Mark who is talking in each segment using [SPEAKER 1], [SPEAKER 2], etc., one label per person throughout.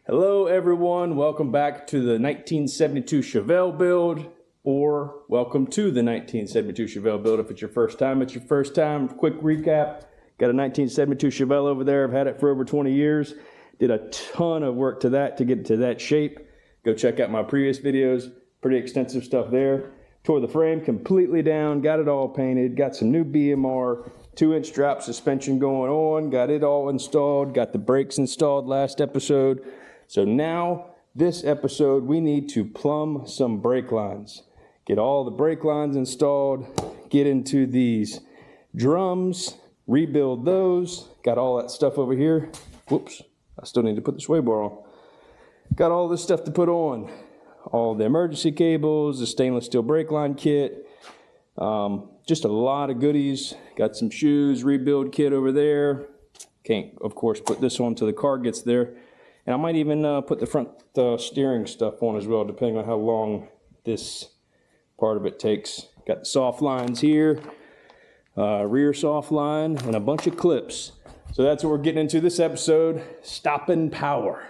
[SPEAKER 1] Hello everyone, welcome back to the 1972 Chevelle build, or welcome to the 1972 Chevelle build. If it's your first time, it's your first time. Quick recap, got a 1972 Chevelle over there. I've had it for over 20 years. Did a ton of work to that to get it to that shape. Go check out my previous videos, pretty extensive stuff there. Tore the frame completely down, got it all painted, got some new BMR, 2-inch drop suspension going on, got it all installed, got the brakes installed last episode. So now, this episode, we need to plumb some brake lines. Get all the brake lines installed, get into these drums, rebuild those. Got all that stuff over here. Whoops, I still need to put the sway bar on. Got all this stuff to put on. All the emergency cables, the stainless steel brake line kit. Just a lot of goodies. Got some shoes, rebuild kit over there. Can't, of course, put this on till the car gets there. And I might even put the front steering stuff on as well, depending on how long this part of it takes. Got the soft lines here, rear soft line, and a bunch of clips. So that's what we're getting into this episode, Stopping Power.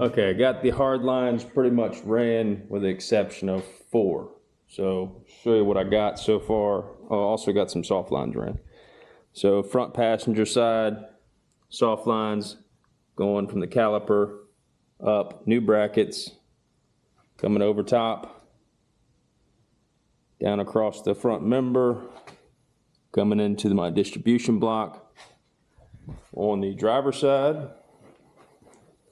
[SPEAKER 1] Okay, I got the hard lines pretty much ran with the exception of 4. So, show you what I got so far. I also got some soft lines ran. So, front passenger side, soft lines going from the caliper up, new brackets coming over top, down across the front member, coming into my distribution block. On the driver's side,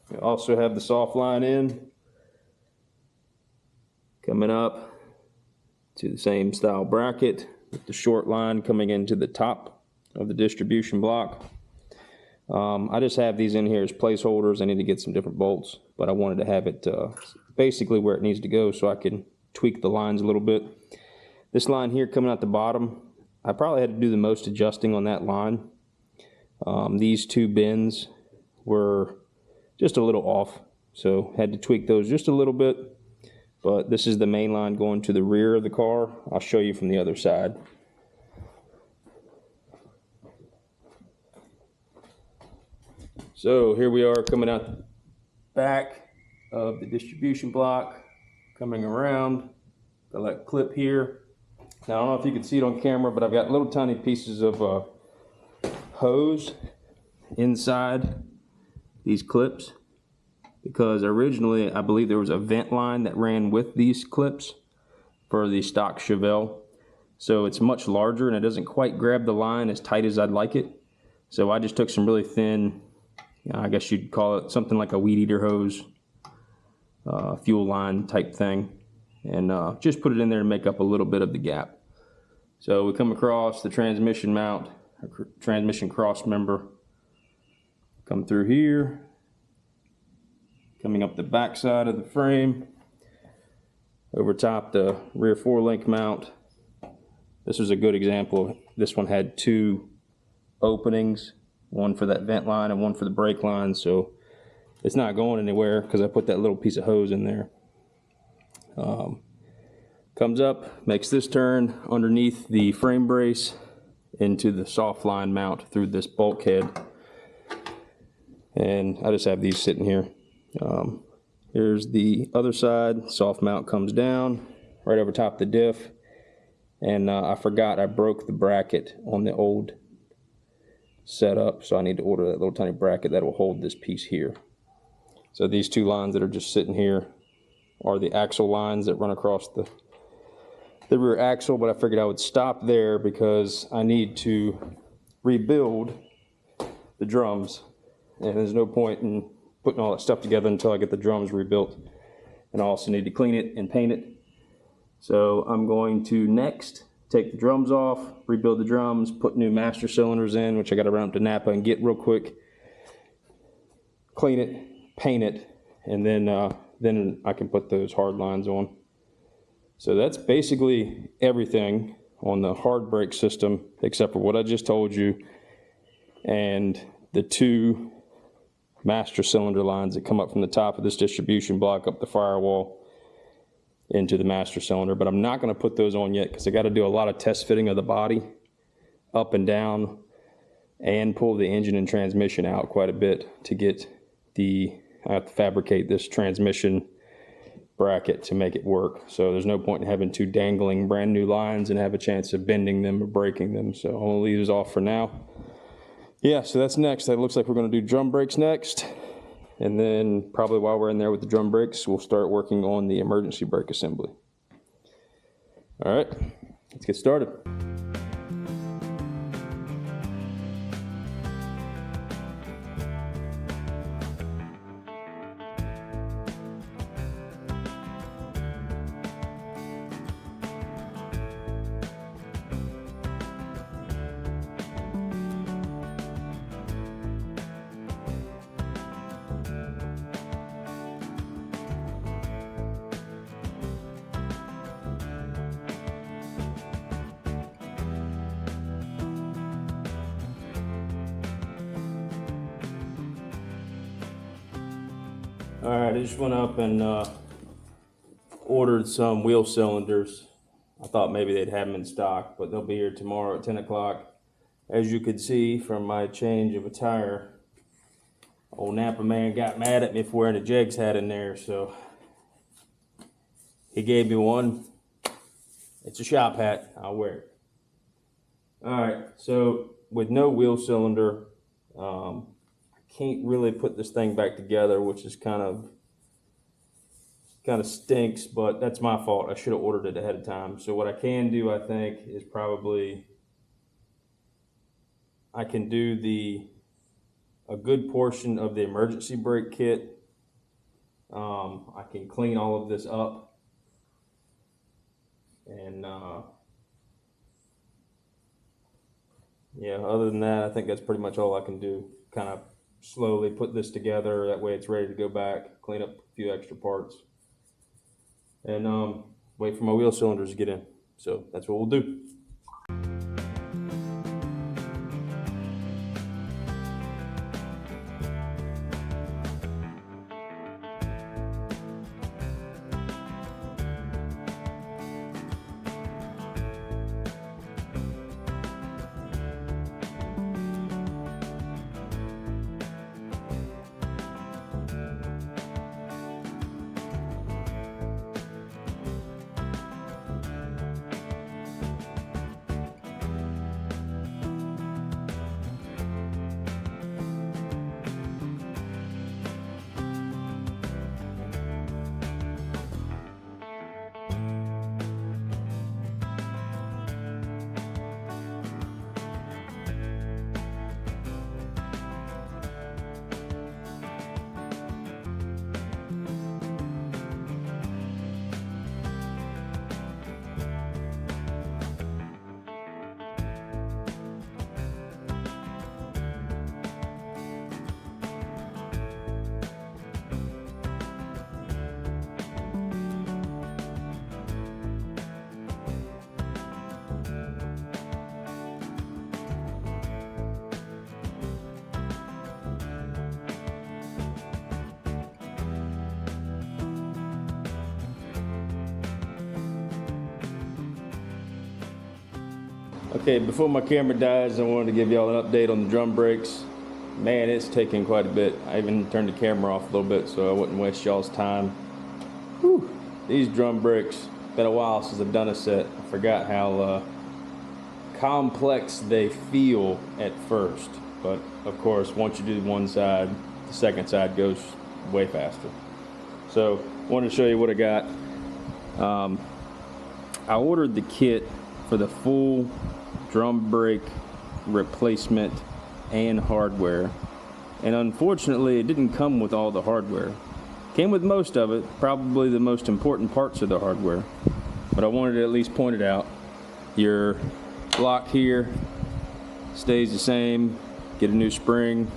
[SPEAKER 1] we also have the soft line in, coming up to the same style bracket with the short line coming into the top of the distribution block. I just have these in here as placeholders. I need to get some different bolts, but I wanted to have it basically where it needs to go so I can tweak the lines a little bit. This line here coming out the bottom, I probably had to do the most adjusting on that line. These 2 bends were just a little off, so had to tweak those just a little bit. But this is the main line going to the rear of the car. I'll show you from the other side. So here we are coming out the back of the distribution block, coming around. Got that clip here. Now I don't know if you can see it on camera, but I've got little tiny pieces of hose inside these clips, because originally I believe there was a vent line that ran with these clips for the stock Chevelle. So it's much larger and it doesn't quite grab the line as tight as I'd like it. So I just took some really thin, I guess you'd call it something like a weed eater hose, fuel line type thing, and just put it in there to make up a little bit of the gap. So we come across the transmission mount, transmission cross member, come through here, coming up the back side of the frame, over top the rear 4-link mount. This was a good example. This one had 2 openings, one for that vent line and one for the brake line, so it's not going anywhere because I put that little piece of hose in there. Comes up, makes this turn underneath the frame brace into the soft line mount through this bulkhead, and I just have these sitting here. Here's the other side. Soft mount comes down right over top of the diff, and I forgot I broke the bracket on the old setup, so I need to order that little tiny bracket that will hold this piece here. So these 2 lines that are just sitting here are the axle lines that run across the rear axle, but I figured I would stop there because I need to rebuild the drums, and there's no point in putting all that stuff together until I get the drums rebuilt, and I also need to clean it and paint it. So I'm going to next take the drums off, rebuild the drums, put new master cylinders in, which I got to run up to Napa and get real quick, clean it, paint it, and then I can put those hard lines on. So that's basically everything on the hard brake system except for what I just told you and the 2 master cylinder lines that come up from the top of this distribution block up the firewall into the master cylinder. But I'm not going to put those on yet because I got to do a lot of test fitting of the body up and down and pull the engine and transmission out quite a bit to get I have to fabricate this transmission bracket to make it work. So there's no point in having 2 dangling brand new lines and have a chance of bending them or breaking them. So I'm gonna leave these off for now. Yeah, so that's next. That looks like we're gonna do drum brakes next. And then probably while we're in there with the drum brakes, we'll start working on the emergency brake assembly. All right, let's get started. All right, I just went up and ordered some wheel cylinders. I thought maybe they'd have them in stock, but they'll be here tomorrow at 10 o'clock. As you could see from my change of attire, old Napa man got mad at me for wearing a Jegs hat in there, so he gave me one. It's a shop hat, I'll wear it. All right, so with no wheel cylinder, can't really put this thing back together, which is kind of stinks, but that's my fault. I should have ordered it ahead of time. So what I can do, I think, is probably I can do a good portion of the emergency brake kit. I can clean all of this up, and yeah, other than that, I think that's pretty much all I can do. Kind of slowly put this together, that way it's ready to go back, clean up a few extra parts, and wait for my wheel cylinders to get in. So that's what we'll do. Okay, before my camera dies, I wanted to give y'all an update on the drum brakes. Man, it's taking quite a bit. I even turned the camera off a little bit so I wouldn't waste y'all's time. Whew. These drum brakes, been a while since I've done a set. I forgot how complex they feel at first. But of course, once you do one side, the second side goes way faster. So, wanted to show you what I got. I ordered the kit for the full drum brake replacement and hardware, and unfortunately it didn't come with all the hardware. Came with most of it, probably the most important parts of the hardware, but I wanted to at least point it out. Your block here stays the same. Get a new spring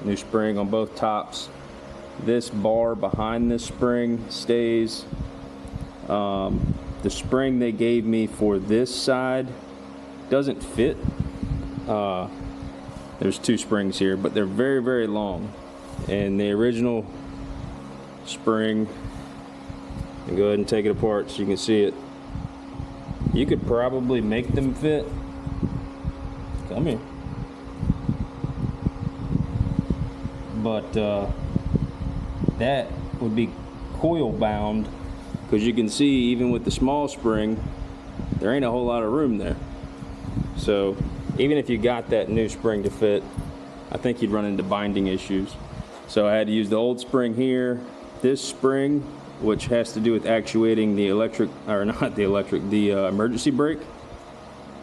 [SPEAKER 1] on both tops. This bar behind this spring stays. The spring they gave me for this side doesn't fit. There's two springs here, but they're very, very long. And the original spring, and go ahead and take it apart so you can see it. You could probably make them fit. Come here. But that would be coil bound, because you can see even with the small spring, there ain't a whole lot of room there. So even if you got that new spring to fit, I think you'd run into binding issues. So I had to use the old spring here, this spring, which has to do with actuating the electric, or not the electric, the emergency brake.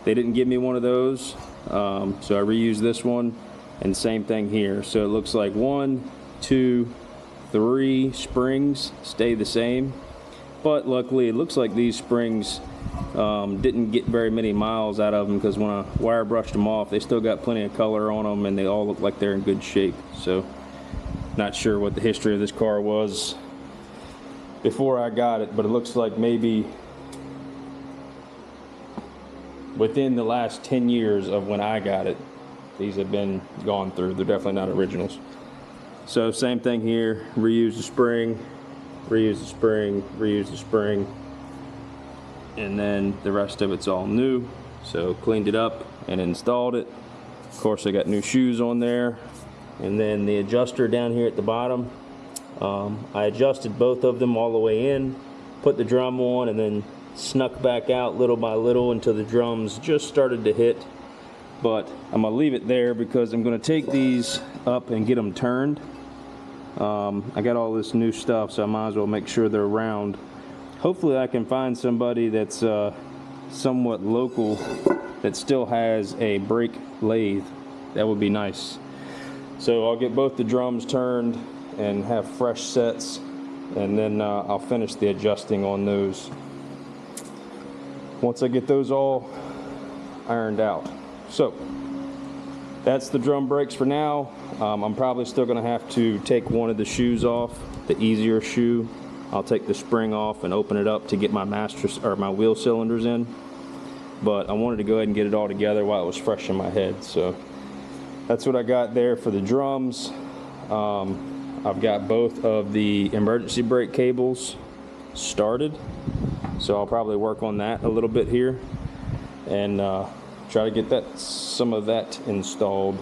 [SPEAKER 1] They didn't give me one of those, so I reused this one, and same thing here. So it looks like 1, 2, 3 springs stay the same, but luckily it looks like these springs didn't get very many miles out of them, because when I wire brushed them off, they still got plenty of color on them and they all look like they're in good shape. So not sure what the history of this car was before I got it, but it looks like maybe within the last 10 years of when I got it, these have been gone through. They're definitely not originals. So same thing here, reuse the spring, reuse the spring, reuse the spring, and then the rest of it's all new. So cleaned it up and installed it. Of course, I got new shoes on there, and then the adjuster down here at the bottom. I adjusted both of them all the way in, put the drum on, and then snuck back out little by little until the drums just started to hit. But I'm gonna leave it there because I'm gonna take these up and get them turned. I got all this new stuff, so I might as well make sure they're round. Hopefully I can find somebody that's somewhat local that still has a brake lathe. That would be nice. So I'll get both the drums turned and have fresh sets, and then I'll finish the adjusting on those once I get those all ironed out. So that's the drum brakes for now. I'm probably still going to have to take one of the shoes off, the easier shoe. I'll take the spring off and open it up to get my my wheel cylinders in. But I wanted to go ahead and get it all together while it was fresh in my head. So that's what I got there for the drums. I've got both of the emergency brake cables started, so I'll probably work on that a little bit here and try to get some of that installed.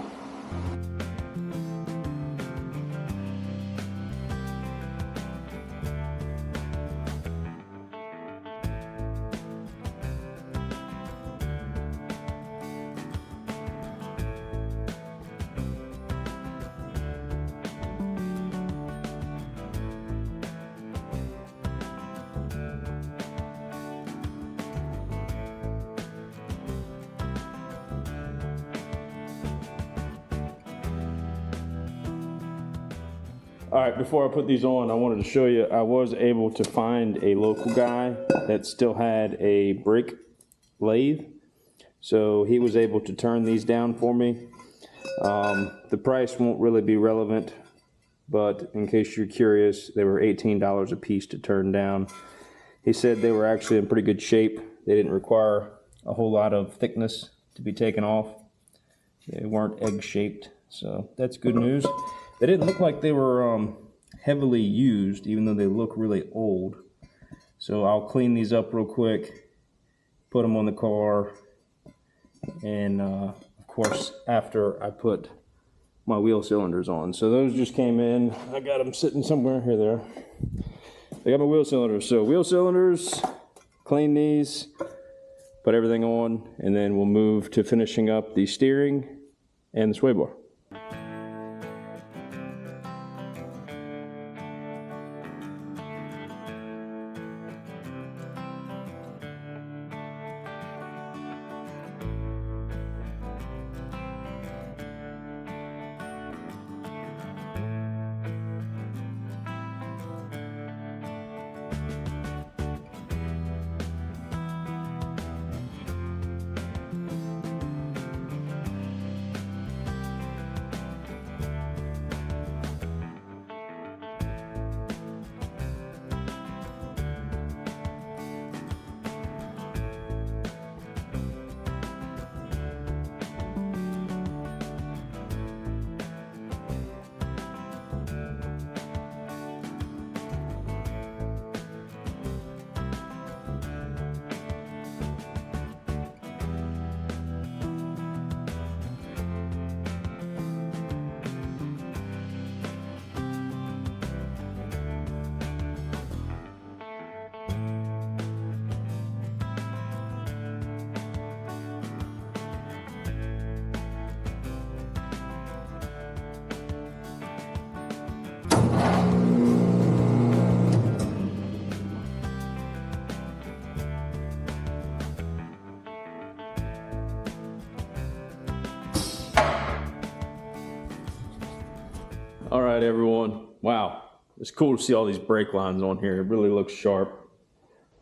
[SPEAKER 1] All right, before I put these on, I wanted to show you, I was able to find a local guy that still had a brake lathe. So he was able to turn these down for me. The price won't really be relevant, but in case you're curious, they were $18 a piece to turn down. He said they were actually in pretty good shape. They didn't require a whole lot of thickness to be taken off. They weren't egg-shaped, so that's good news. They didn't look like they were heavily used, even though they look really old. So I'll clean these up real quick, put them on the car, and of course after I put my wheel cylinders on. So those just came in. I got them sitting somewhere. Here they are. I got my wheel cylinders. So wheel cylinders, clean these, put everything on, and then we'll move to finishing up the steering and the sway bar. All right, everyone. Wow, it's cool to see all these brake lines on here. It really looks sharp.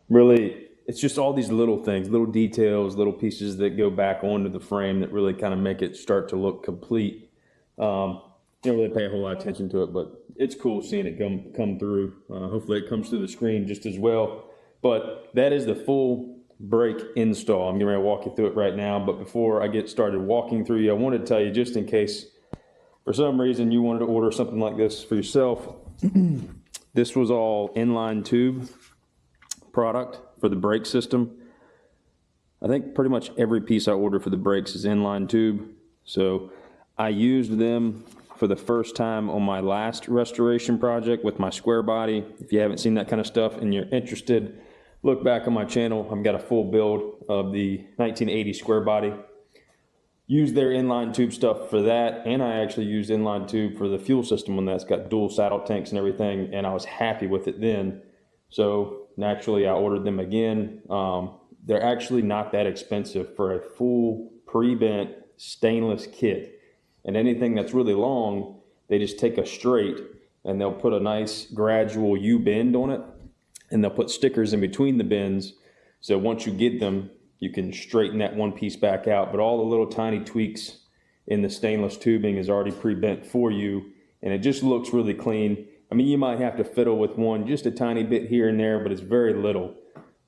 [SPEAKER 1] Really, it's just all these little things, little details, little pieces that go back onto the frame that really kind of make it start to look complete. Don't really pay a whole lot of attention to it, but it's cool seeing it come through. Hopefully it comes through the screen just as well. But that is the full brake install. I'm getting ready to walk you through it right now, but before I get started walking through you, I wanted to tell you, just in case for some reason you wanted to order something like this for yourself, this was all inline tube product for the brake system. I think pretty much every piece I ordered for the brakes is inline tube. So I used them for the first time on my last restoration project with my square body. If you haven't seen that kind of stuff and you're interested, look back on my channel. I've got a full build of the 1980 square body. Used their inline tube stuff for that, and I actually used inline tube for the fuel system on that. It's got dual saddle tanks and everything, and I was happy with it then. So naturally I ordered them again. They're actually not that expensive for a full pre-bent stainless kit. And anything that's really long, they just take a straight and they'll put a nice gradual U-bend on it, and they'll put stickers in between the bends. So once you get them, you can straighten that one piece back out, but all the little tiny tweaks in the stainless tubing is already pre-bent for you, and it just looks really clean. I mean, you might have to fiddle with one just a tiny bit here and there, but it's very little.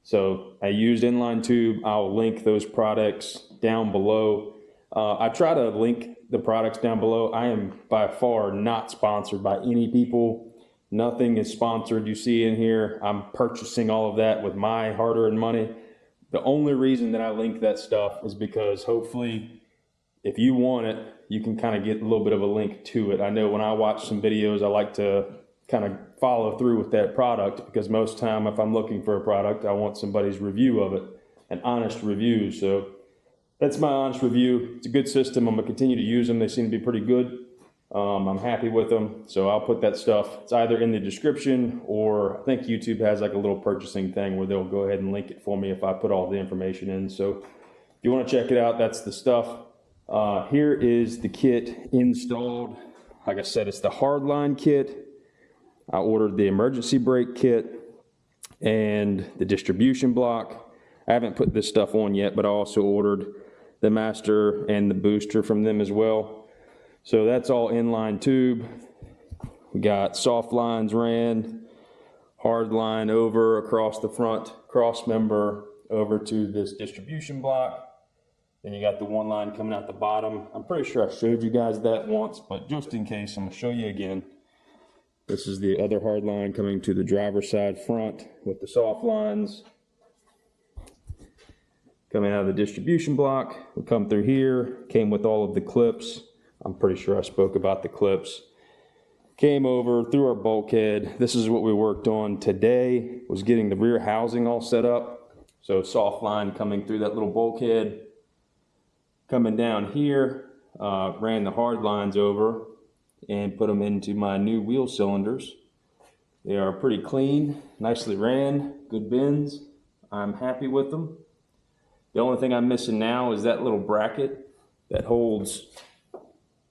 [SPEAKER 1] So I used inline tube. I'll link those products down below. I try to link the products down below. I am by far not sponsored by any people. Nothing is sponsored you see in here. I'm purchasing all of that with my hard-earned money. The only reason that I link that stuff is because hopefully if you want it, you can kind of get a little bit of a link to it. I know when I watch some videos, I like to kind of follow through with that product, because most time if I'm looking for a product, I want somebody's review of it, an honest review. So that's my honest review. It's a good system. I'm going to continue to use them. They seem to be pretty good. I'm happy with them. So I'll put that stuff. It's either in the description, or I think YouTube has like a little purchasing thing where they'll go ahead and link it for me if I put all the information in. So if you want to check it out, that's the stuff. Here is the kit installed. Like I said, it's the hardline kit. I ordered the emergency brake kit and the distribution block. I haven't put this stuff on yet, but I also ordered the master and the booster from them as well. So that's all inline tube. We got soft lines ran, hard line over across the front cross member over to this distribution block. Then you got the one line coming out the bottom. I'm pretty sure I showed you guys that once, but just in case, I'm gonna show you again. This is the other hard line coming to the driver's side front with the soft lines. coming out of the distribution block. We come through here, came with all of the clips. I'm pretty sure I spoke about the clips. Came over through our bulkhead. This is what we worked on today, was getting the rear housing all set up. So soft line coming through that little bulkhead. Coming down here, ran the hard lines over and put them into my new wheel cylinders. They are pretty clean, nicely ran, good bends. I'm happy with them. The only thing I'm missing now is that little bracket that holds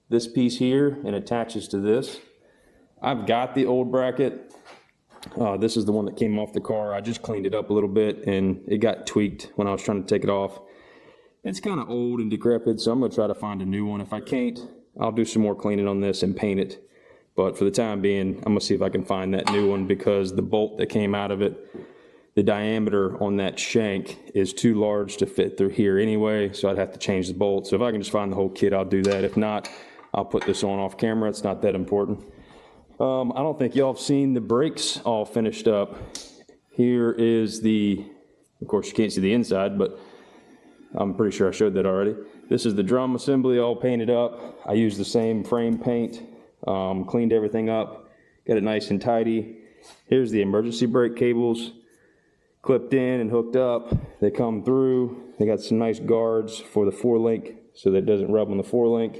[SPEAKER 1] this piece here and attaches to this. I've got the old bracket. This is the one that came off the car. I just cleaned it up a little bit and it got tweaked when I was trying to take it off. It's kind of old and decrepit, so I'm going to try to find a new one. If I can't, I'll do some more cleaning on this and paint it. But for the time being, I'm going to see if I can find that new one, because the bolt that came out of it, the diameter on that shank is too large to fit through here anyway, so I'd have to change the bolt. So if I can just find the whole kit, I'll do that. If not, I'll put this on off camera. It's not that important. I don't think y'all have seen the brakes all finished up. Here is of course you can't see the inside, but I'm pretty sure I showed that already. This is the drum assembly all painted up. I used the same frame paint, cleaned everything up, got it nice and tidy. Here's the emergency brake cables clipped in and hooked up. They come through. They got some nice guards for the 4-link so that it doesn't rub on the 4-link.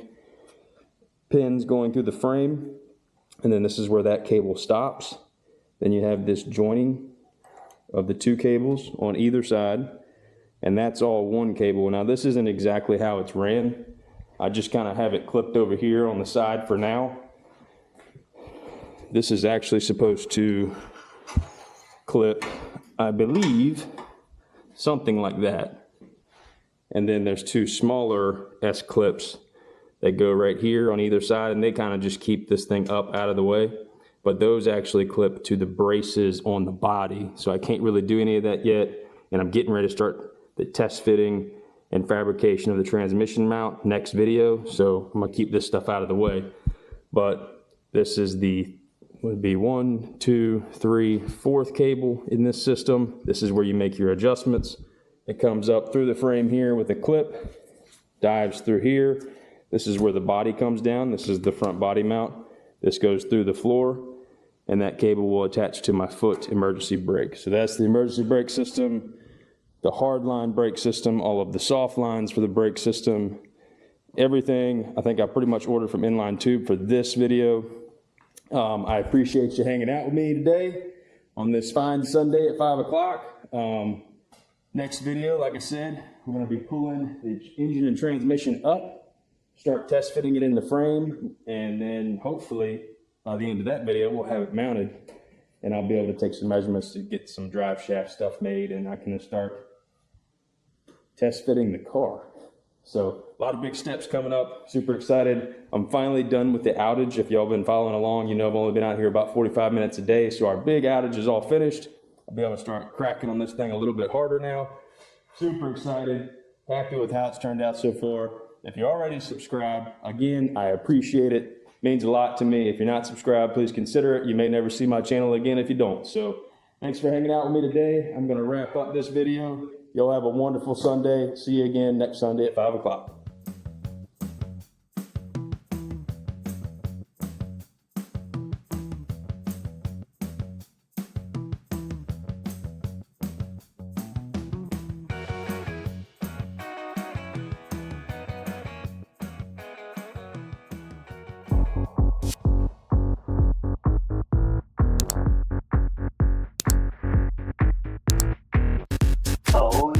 [SPEAKER 1] Pins going through the frame. And then this is where that cable stops. Then you have this joining of the 2 cables on either side. And that's all one cable. Now this isn't exactly how it's ran. I just kind of have it clipped over here on the side for now. This is actually supposed to clip, I believe, something like that. And then there's 2 smaller S clips that go right here on either side, and they kind of just keep this thing up out of the way. But those actually clip to the braces on the body. So I can't really do any of that yet. And I'm getting ready to start the test fitting and fabrication of the transmission mount next video. So I'm gonna keep this stuff out of the way. But this is would be 1, 2, 3, 4th cable in this system. This is where you make your adjustments. It comes up through the frame here with a clip, dives through here. This is where the body comes down. This is the front body mount. This goes through the floor, and that cable will attach to my foot emergency brake. So that's the emergency brake system, the hard line brake system, all of the soft lines for the brake system, everything. I think I pretty much ordered from Inline Tube for this video. I appreciate you hanging out with me today on this fine Sunday at 5 o'clock. Next video, like I said, we're going to be pulling the engine and transmission up, start test fitting it in the frame, and then hopefully by the end of that video we'll have it mounted and I'll be able to take some measurements to get some drive shaft stuff made, and I can start test fitting the car. So a lot of big steps coming up, super excited. I'm finally done with the outage. If y'all been following along, you know I've only been out here about 45 minutes a day, so our big outage is all finished. I'll be able to start cracking on this thing a little bit harder now. Super excited, happy with how it's turned out so far. If you're already subscribed, again, I appreciate it. It means a lot to me. If you're not subscribed, please consider it. You may never see my channel again if you don't. So thanks for hanging out with me today. I'm going to wrap up this video. Y'all have a wonderful Sunday. See you again next Sunday at 5 o'clock.
[SPEAKER 2] Oh